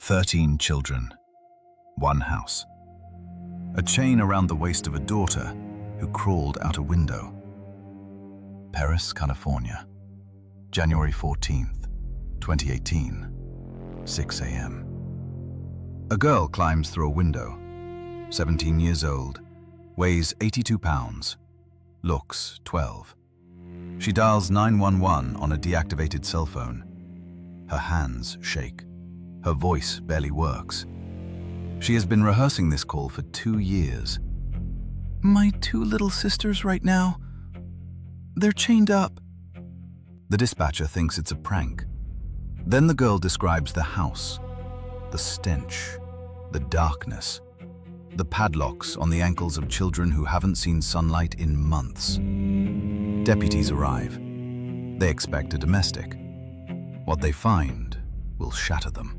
13 children, one house. A chain around the waist of a daughter who crawled out a window. Paris, California, January 14th, 2018, 6 a.m. A girl climbs through a window, 17 years old, weighs 82 pounds, looks 12. She dials 911 on a deactivated cell phone. Her hands shake. Her voice barely works. She has been rehearsing this call for 2 years. "My 2 little sisters right now. They're chained up." The dispatcher thinks it's a prank. Then the girl describes the house, the stench, the darkness, the padlocks on the ankles of children who haven't seen sunlight in months. Deputies arrive. They expect a domestic. What they find will shatter them.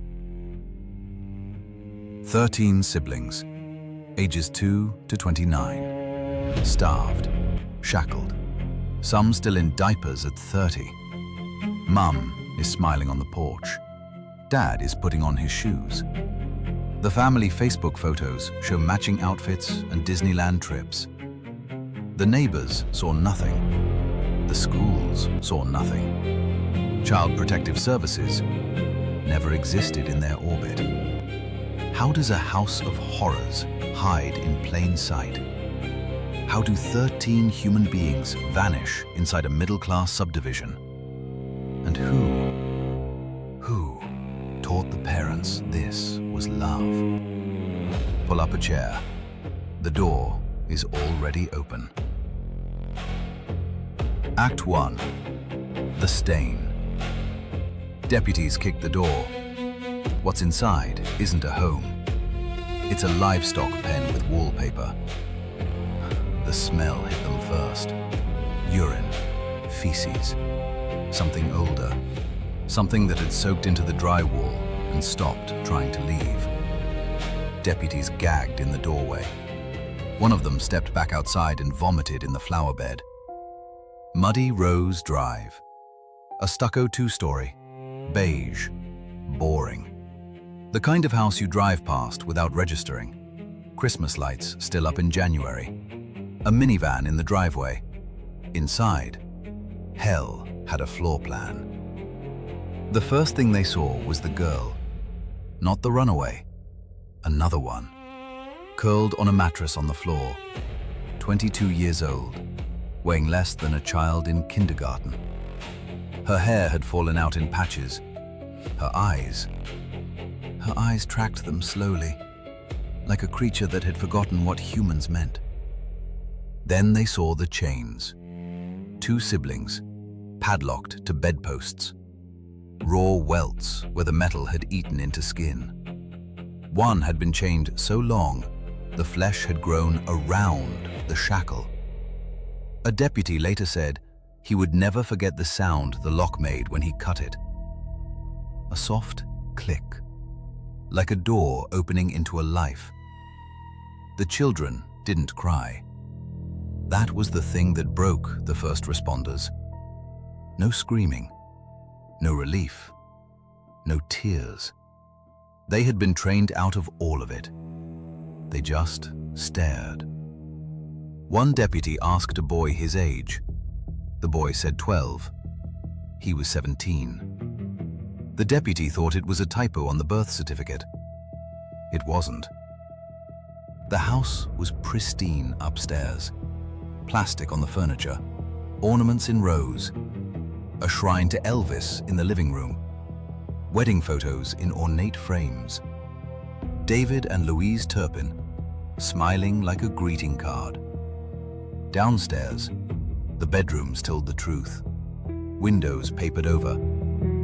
13 siblings, ages 2 to 29, starved, shackled, some still in diapers at 30. Mum is smiling on the porch. Dad is putting on his shoes. The family Facebook photos show matching outfits and Disneyland trips. The neighbors saw nothing. The schools saw nothing. Child Protective Services never existed in their orbit. How does a house of horrors hide in plain sight? How do 13 human beings vanish inside a middle-class subdivision? And who taught the parents this was love? Pull up a chair. The door is already open. Act 1. The Stain. Deputies kick the door. What's inside isn't a home. It's a livestock pen with wallpaper. The smell hit them first. Urine, feces, something older, something that had soaked into the drywall and stopped trying to leave. Deputies gagged in the doorway. One of them stepped back outside and vomited in the flower bed. Muddy Rose Drive. A stucco 2-story, beige, boring. The kind of house you drive past without registering. Christmas lights still up in January. A minivan in the driveway. Inside, hell had a floor plan. The first thing they saw was the girl. Not the runaway. Another one. Curled on a mattress on the floor. 22 years old. Weighing less than a child in kindergarten. Her hair had fallen out in patches. Her eyes tracked them slowly, like a creature that had forgotten what humans meant. Then they saw the chains. 2 siblings, padlocked to bedposts. Raw welts where the metal had eaten into skin. One had been chained so long, the flesh had grown around the shackle. A deputy later said he would never forget the sound the lock made when he cut it. A soft click, like a door opening into a life. The children didn't cry. That was the thing that broke the first responders. No screaming, no relief, no tears. They had been trained out of all of it. They just stared. One deputy asked a boy his age. The boy said 12. He was 17. The deputy thought it was a typo on the birth certificate. It wasn't. The house was pristine upstairs. Plastic on the furniture, ornaments in rows, a shrine to Elvis in the living room, wedding photos in ornate frames, David and Louise Turpin, smiling like a greeting card. Downstairs, the bedrooms told the truth. Windows papered over,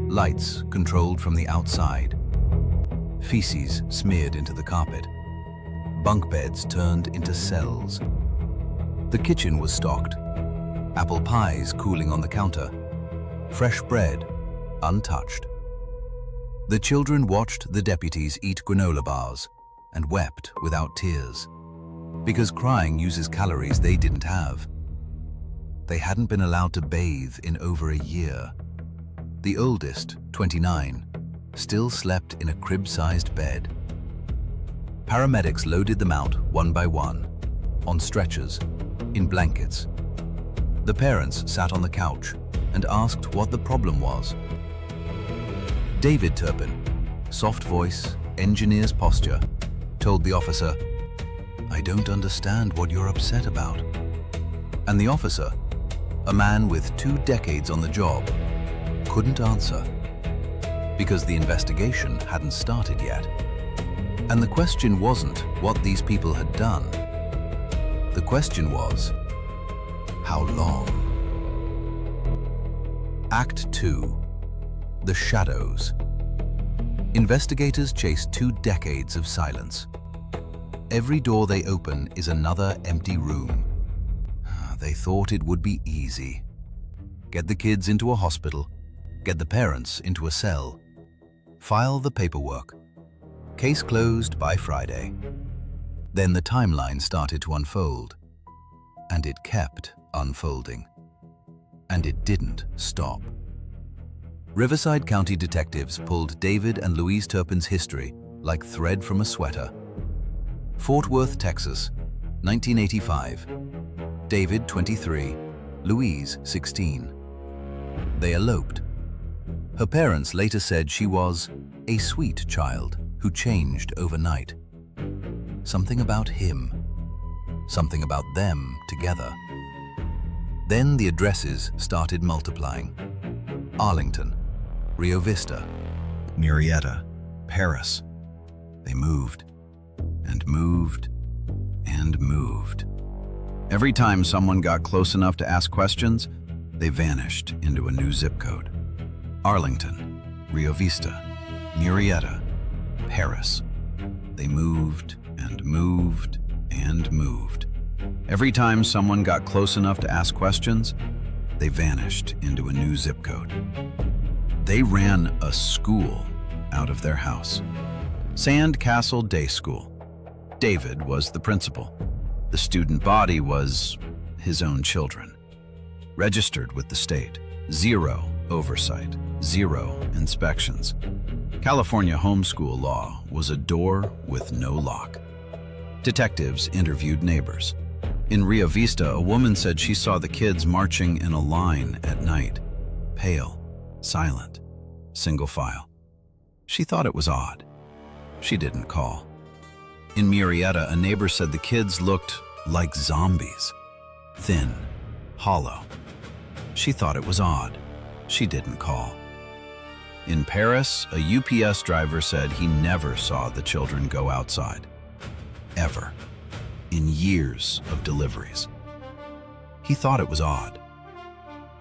lights controlled from the outside, feces smeared into the carpet, bunk beds turned into cells. The kitchen was stocked, apple pies cooling on the counter, fresh bread untouched. The children watched the deputies eat granola bars and wept without tears, because crying uses calories they didn't have. They hadn't been allowed to bathe in over a year. The oldest, 29, still slept in a crib-sized bed. Paramedics loaded them out one by one, on stretchers, in blankets. The parents sat on the couch and asked what the problem was. David Turpin, soft voice, engineer's posture, told the officer, "I don't understand what you're upset about." And the officer, a man with 2 decades on the job, couldn't answer, because the investigation hadn't started yet. And the question wasn't what these people had done. The question was, how long? Act 2. The Shadows. Investigators chase 2 decades of silence. Every door they open is another empty room. They thought it would be easy. Get the kids into a hospital, get the parents into a cell, file the paperwork. Case closed by Friday. Then the timeline started to unfold. And it kept unfolding. And it didn't stop. Riverside County detectives pulled David and Louise Turpin's history like thread from a sweater. Fort Worth, Texas, 1985. David, 23, Louise, 16. They eloped. Her parents later said she was a sweet child who changed overnight. Something about him, something about them together. Then the addresses started multiplying. Arlington, Rio Vista, Murrieta, Paris. They moved and moved and moved. Every time someone got close enough to ask questions, they vanished into a new zip code. Arlington, Rio Vista, Murrieta, Paris. They moved and moved and moved. Every time someone got close enough to ask questions, they vanished into a new zip code. They ran a school out of their house. Sand Castle Day School. David was the principal. The student body was his own children. Registered with the state. 0 oversight. 0 inspections. California homeschool law was a door with no lock. Detectives interviewed neighbors. In Rio Vista, a woman said she saw the kids marching in a line at night. Pale, silent, single file. She thought it was odd. She didn't call. In Murrieta, a neighbor said the kids looked like zombies. Thin, hollow. She thought it was odd. She didn't call. In Paris, a UPS driver said he never saw the children go outside. Ever. In years of deliveries. He thought it was odd.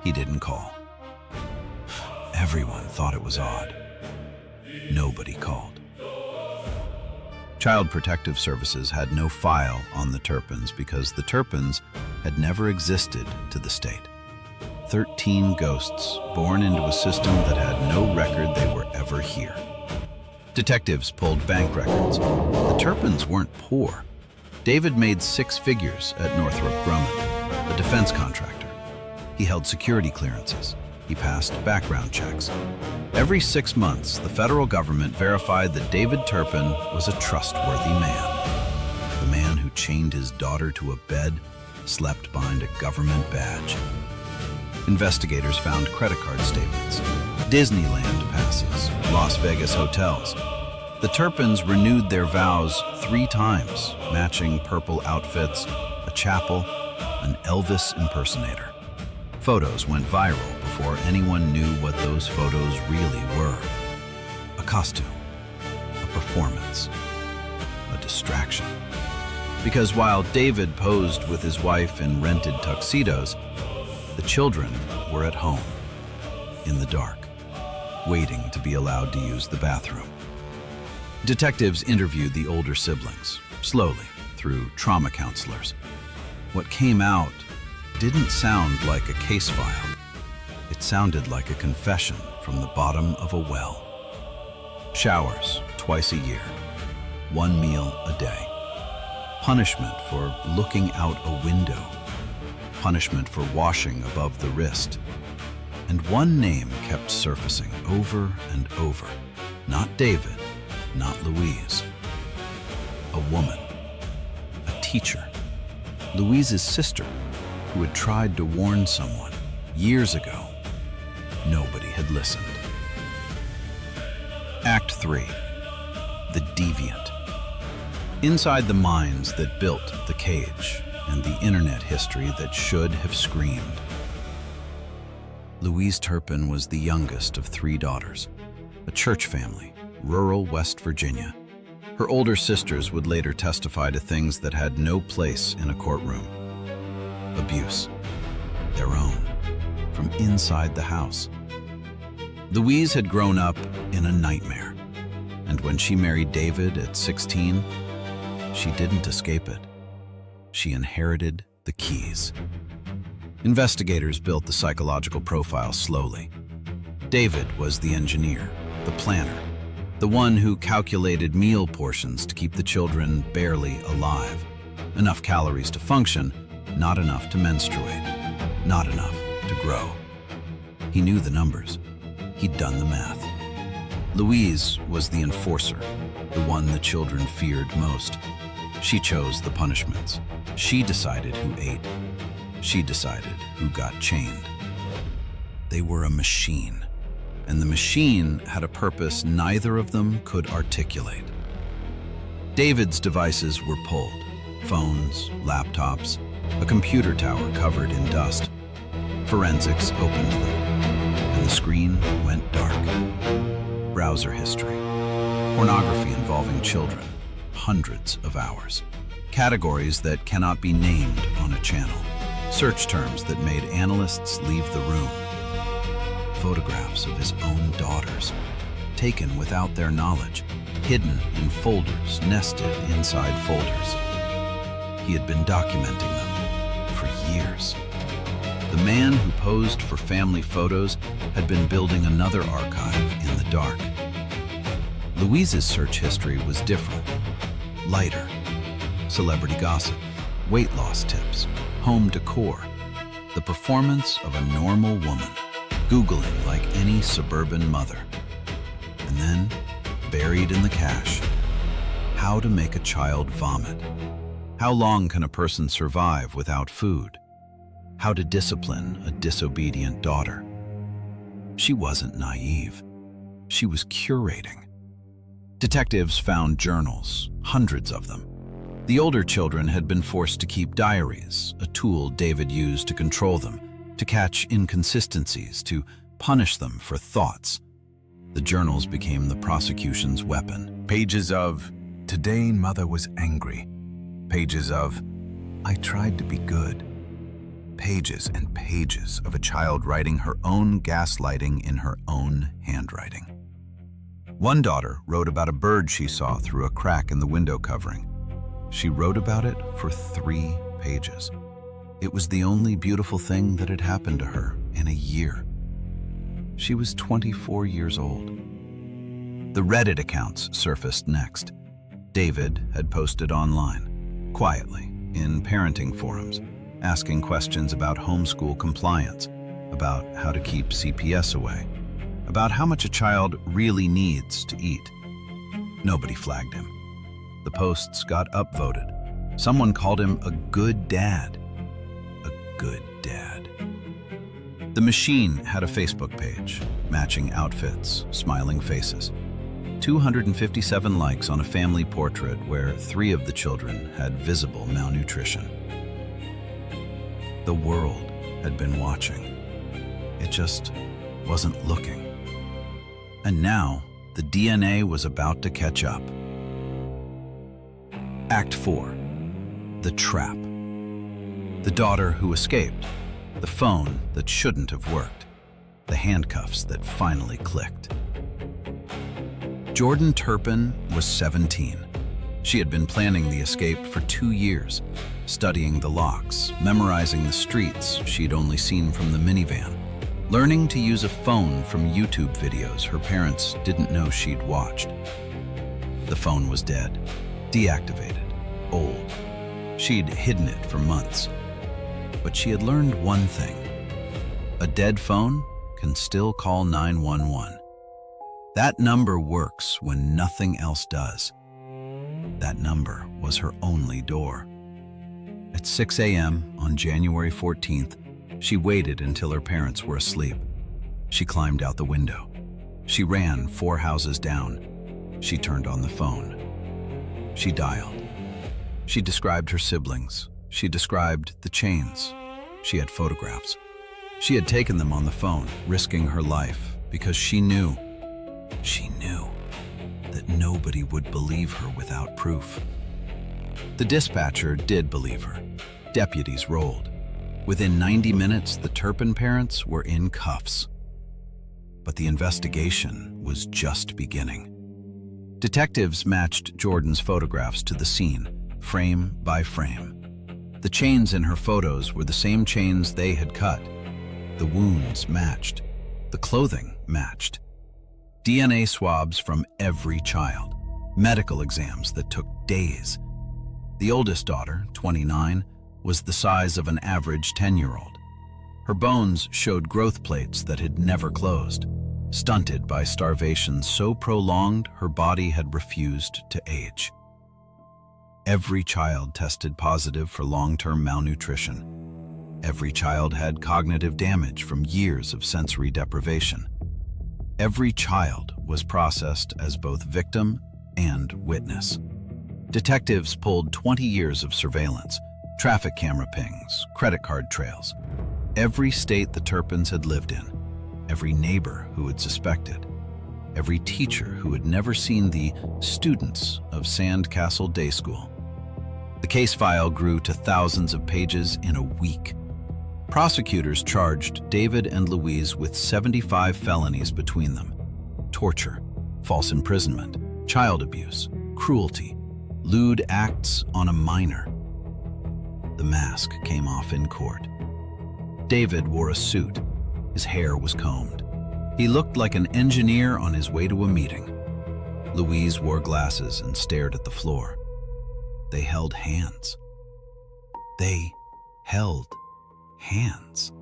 He didn't call. Everyone thought it was odd. Nobody called. Child Protective Services had no file on the Turpins because the Turpins had never existed to the state. 13 ghosts born into a system that had no record they were ever here. Detectives pulled bank records. The Turpins weren't poor. David made 6 figures at Northrop Grumman, a defense contractor. He held security clearances. He passed background checks. Every 6 months, the federal government verified that David Turpin was a trustworthy man. The man who chained his daughter to a bed, slept behind a government badge. Investigators found credit card statements, Disneyland passes, Las Vegas hotels. The Turpins renewed their vows 3 times, matching purple outfits, a chapel, an Elvis impersonator. Photos went viral before anyone knew what those photos really were. A costume, a performance, a distraction. Because while David posed with his wife in rented tuxedos, the children were at home, in the dark, waiting to be allowed to use the bathroom. Detectives interviewed the older siblings, slowly, through trauma counselors. What came out didn't sound like a case file. It sounded like a confession from the bottom of a well. Showers twice a year, 1 meal a day. Punishment for looking out a window. Punishment for washing above the wrist. And one name kept surfacing over and over. Not David, not Louise. A woman, a teacher, Louise's sister, who had tried to warn someone years ago. Nobody had listened. Act 3. The Deviant. Inside the minds that built the cage and the internet history that should have screamed. Louise Turpin was the youngest of 3 daughters, a church family, rural West Virginia. Her older sisters would later testify to things that had no place in a courtroom. Abuse, their own, from inside the house. Louise had grown up in a nightmare, and when she married David at 16, she didn't escape it. She inherited the keys. Investigators built the psychological profile slowly. David was the engineer, the planner, the one who calculated meal portions to keep the children barely alive. Enough calories to function, not enough to menstruate, not enough to grow. He knew the numbers. He'd done the math. Louise was the enforcer, the one the children feared most. She chose the punishments. She decided who ate. She decided who got chained. They were a machine, and the machine had a purpose neither of them could articulate. David's devices were pulled: phones, laptops, a computer tower covered in dust. Forensics opened them, and the screen went dark. Browser history, pornography involving children, hundreds of hours. Categories that cannot be named on a channel. Search terms that made analysts leave the room. Photographs of his own daughters, taken without their knowledge, hidden in folders nested inside folders. He had been documenting them for years. The man who posed for family photos had been building another archive in the dark. Louise's search history was different, lighter. Celebrity gossip, weight loss tips, home decor, the performance of a normal woman, Googling like any suburban mother. And then, buried in the cache, how to make a child vomit. How long can a person survive without food? How to discipline a disobedient daughter. She wasn't naive. She was curating. Detectives found journals, hundreds of them. The older children had been forced to keep diaries, a tool David used to control them, to catch inconsistencies, to punish them for thoughts. The journals became the prosecution's weapon. Pages of, "Today Mother was angry." Pages of, "I tried to be good." Pages and pages of a child writing her own gaslighting in her own handwriting. One daughter wrote about a bird she saw through a crack in the window covering. She wrote about it for 3 pages. It was the only beautiful thing that had happened to her in a year. She was 24 years old. The Reddit accounts surfaced next. David had posted online, quietly, in parenting forums, asking questions about homeschool compliance, about how to keep CPS away, about how much a child really needs to eat. Nobody flagged him. The posts got upvoted. Someone called him a good dad. A good dad. The machine had a Facebook page, matching outfits, smiling faces. 257 likes on a family portrait where 3 of the children had visible malnutrition. The world had been watching. It just wasn't looking. And now, the DNA was about to catch up. Act 4. The Trap. The daughter who escaped. The phone that shouldn't have worked. The handcuffs that finally clicked. Jordan Turpin was 17. She had been planning the escape for 2 years, studying the locks, memorizing the streets she'd only seen from the minivan, learning to use a phone from YouTube videos her parents didn't know she'd watched. The phone was dead, deactivated, old. She'd hidden it for months. But she had learned one thing. A dead phone can still call 911. That number works when nothing else does. That number was her only door. At 6 a.m. on January 14th, she waited until her parents were asleep. She climbed out the window. She ran 4 houses down. She turned on the phone. She dialed. She described her siblings. She described the chains. She had photographs. She had taken them on the phone, risking her life, because she knew that nobody would believe her without proof. The dispatcher did believe her. Deputies rolled. Within 90 minutes, the Turpin parents were in cuffs. But the investigation was just beginning. Detectives matched Jordan's photographs to the scene, frame by frame. The chains in her photos were the same chains they had cut. The wounds matched. The clothing matched. DNA swabs from every child. Medical exams that took days. The oldest daughter, 29, was the size of an average 10-year-old. Her bones showed growth plates that had never closed, stunted by starvation so prolonged her body had refused to age. Every child tested positive for long-term malnutrition. Every child had cognitive damage from years of sensory deprivation. Every child was processed as both victim and witness. Detectives pulled 20 years of surveillance, traffic camera pings, credit card trails. Every state the Turpins had lived in, every neighbor who had suspected, every teacher who had never seen the students of Sandcastle Day School. The case file grew to thousands of pages in a week. Prosecutors charged David and Louise with 75 felonies between them: torture, false imprisonment, child abuse, cruelty, lewd acts on a minor. The mask came off in court. David wore a suit. His hair was combed. He looked like an engineer on his way to a meeting. Louise wore glasses and stared at the floor. They held hands. They held hands.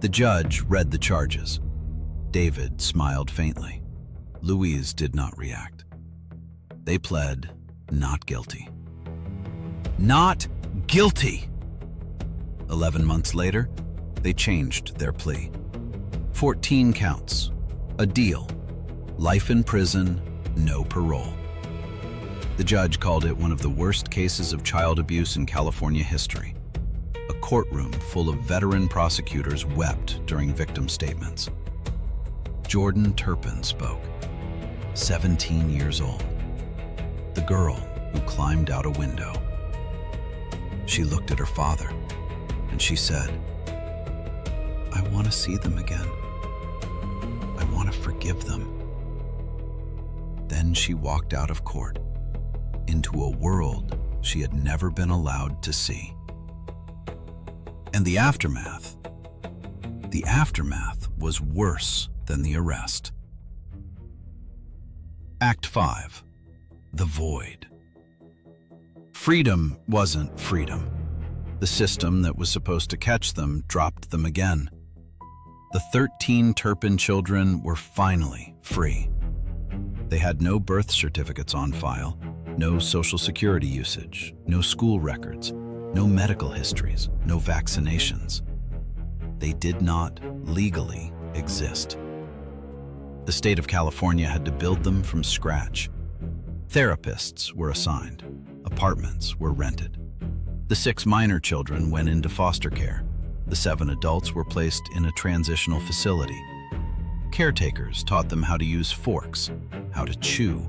The judge read the charges. David smiled faintly. Louise did not react. They pled not guilty. Not guilty! 11 months later, they changed their plea. 14 counts, a deal, life in prison, no parole. The judge called it one of the worst cases of child abuse in California history. A courtroom full of veteran prosecutors wept during victim statements. Jordan Turpin spoke, 17 years old, the girl who climbed out a window. She looked at her father and she said, "I want to see them again. I want to forgive them." Then she walked out of court into a world she had never been allowed to see. And the aftermath was worse than the arrest. Act 5. The Void. Freedom wasn't freedom. The system that was supposed to catch them dropped them again. The 13 Turpin children were finally free. They had no birth certificates on file, no social security usage, no school records, no medical histories, no vaccinations. They did not legally exist. The state of California had to build them from scratch. Therapists were assigned. Apartments were rented. The 6 minor children went into foster care. The 7 adults were placed in a transitional facility. Caretakers taught them how to use forks, how to chew,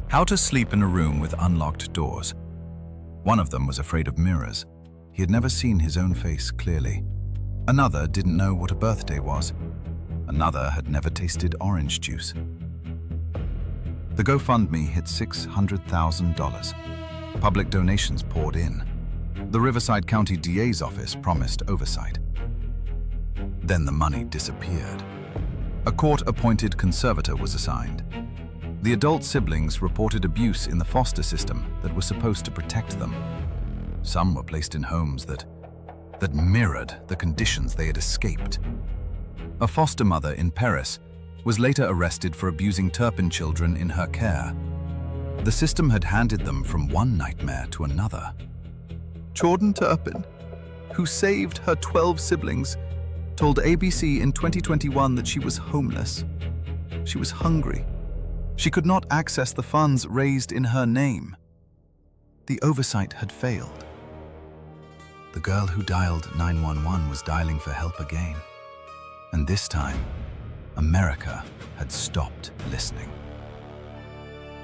how to sleep in a room with unlocked doors. One of them was afraid of mirrors. He had never seen his own face clearly. Another didn't know what a birthday was. Another had never tasted orange juice. The GoFundMe hit $600,000. Public donations poured in. The Riverside County DA's office promised oversight. Then the money disappeared. A court-appointed conservator was assigned. The adult siblings reported abuse in the foster system that was supposed to protect them. Some were placed in homes that mirrored the conditions they had escaped. A foster mother in Paris was later arrested for abusing Turpin children in her care. The system had handed them from one nightmare to another. Jordan Turpin, who saved her 12 siblings, told ABC in 2021 that she was homeless. She was hungry. She could not access the funds raised in her name. The oversight had failed. The girl who dialed 911 was dialing for help again. And this time, America had stopped listening.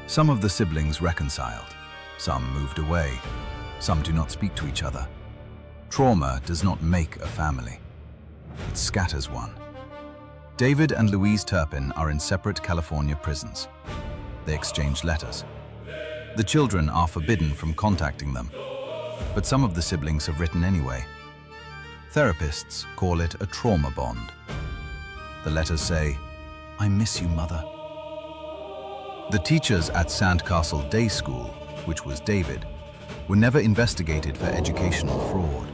Some of the siblings reconciled. Some moved away. Some do not speak to each other. Trauma does not make a family. It scatters one. David and Louise Turpin are in separate California prisons. They exchange letters. The children are forbidden from contacting them, but some of the siblings have written anyway. Therapists call it a trauma bond. The letters say, "I miss you, Mother." The teachers at Sandcastle Day School, which was David, were never investigated for educational fraud.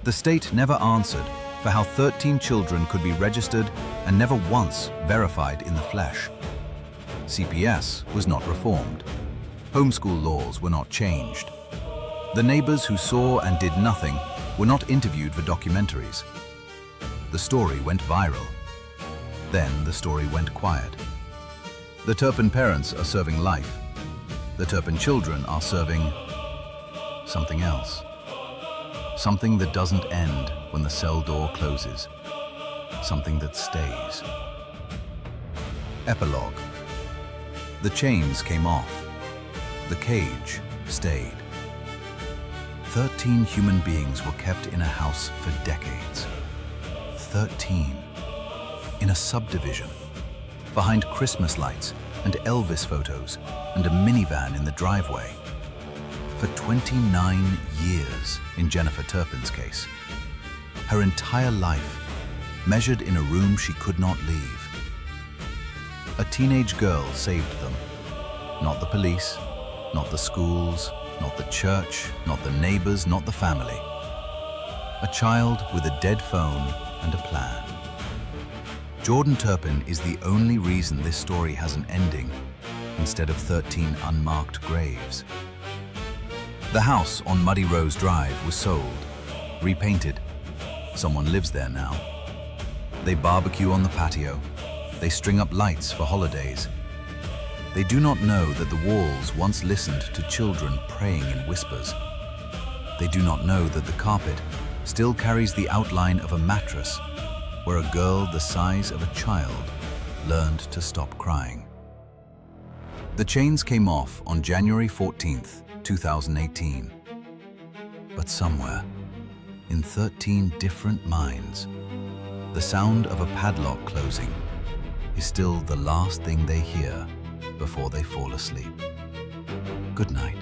The state never answered for how 13 children could be registered and never once verified in the flesh. CPS was not reformed. Homeschool laws were not changed. The neighbors who saw and did nothing were not interviewed for documentaries. The story went viral. Then the story went quiet. The Turpin parents are serving life. The Turpin children are serving something else. Something that doesn't end when the cell door closes. Something that stays. Epilogue. The chains came off. The cage stayed. 13 human beings were kept in a house for decades. 13. In a subdivision. Behind Christmas lights and Elvis photos and a minivan in the driveway. For 29 years in Jennifer Turpin's case. Her entire life measured in a room she could not leave. A teenage girl saved them. Not the police, not the schools, not the church, not the neighbors, not the family. A child with a dead phone and a plan. Jordan Turpin is the only reason this story has an ending instead of 13 unmarked graves. The house on Muddy Rose Drive was sold, repainted. Someone lives there now. They barbecue on the patio. They string up lights for holidays. They do not know that the walls once listened to children praying in whispers. They do not know that the carpet still carries the outline of a mattress where a girl the size of a child learned to stop crying. The chains came off on January 14th, 2018. But somewhere, in 13 different minds, the sound of a padlock closing is still the last thing they hear before they fall asleep. Good night.